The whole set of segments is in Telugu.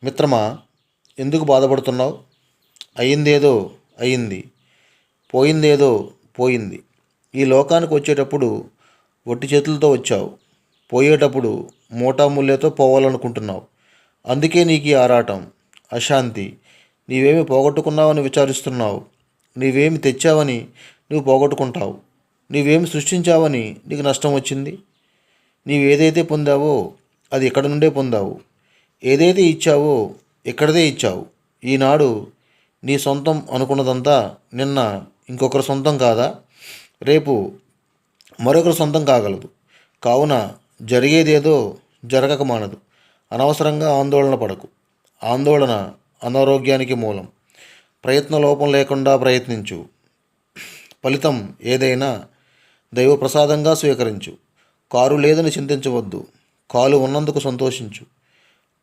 మిత్రమా, ఎందుకు బాధపడుతున్నావు? అయిందేదో అయింది, పోయిందేదో పోయింది. ఈ లోకానికి వచ్చేటప్పుడు ఒట్టి చేతులతో వచ్చావు, పోయేటప్పుడు మూటాముల్లెతో పోవాలనుకుంటున్నావు. అందుకే నీకు ఈ ఆరాటం, అశాంతి. నీవేమి పోగొట్టుకున్నావని విచారిస్తున్నావు. నీవేమి తెచ్చావని నువ్వు పోగొట్టుకుంటావు. నీవేమి సృష్టించావని నీకు నష్టం వచ్చింది. నీవేదైతే పొందావో అది ఇక్కడ నుండే పొందావు. ఏదైతే ఇచ్చావో ఇక్కడదే ఇచ్చావు. ఈనాడు నీ సొంతం అనుకున్నదంతా నిన్న ఇంకొకరి సొంతం కాదా? రేపు మరొకరి సొంతం కాగలదు. కావున జరిగేదేదో జరగక మానదు. అనవసరంగా ఆందోళన పడకు. ఆందోళన అనారోగ్యానికి మూలం. ప్రయత్న లోపం లేకుండా ప్రయత్నించు. ఫలితం ఏదైనా దైవ ప్రసాదంగా స్వీకరించు. కారు లేదని చింతించవద్దు, కాలు ఉన్నందుకు సంతోషించు.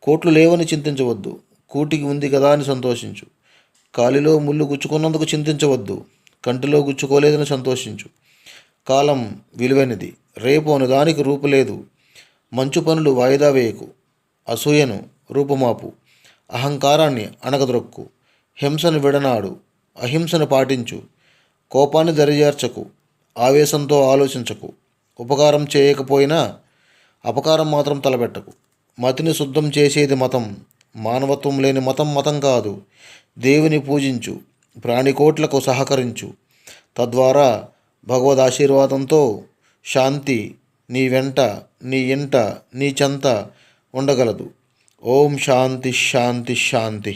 కోట్లు లేవని చింతించవద్దు, కూటికి ఉంది కదా అని సంతోషించు. కాలిలో ముళ్ళు గుచ్చుకున్నందుకు చింతించవద్దు, కంటిలో గుచ్చుకోలేదని సంతోషించు. కాలం విలువైనది, రేపు అను దానికి రూపు లేదు. మంచు పనులు వాయిదా వేయకు. అసూయను రూపుమాపు. అహంకారాన్ని అణగద్రొక్కు. హింసను విడనాడు, అహింసను పాటించు. కోపాన్ని దరిచేర్చకు, ఆవేశంతో ఆలోచించకు. ఉపకారం చేయకపోయినా అపకారం మాత్రం తలపెట్టకు. మతిని శుద్ధం చేసేది మతం. మానవత్వం లేని మతం మతం కాదు. దేవుని పూజించు, ప్రాణికోట్లకు సహకరించు. తద్వారా భగవద్ ఆశీర్వాదంతో శాంతి నీ వెంట, నీ ఇంట, నీ చెంత ఉండగలదు. ఓం శాంతి శాంతి శాంతి.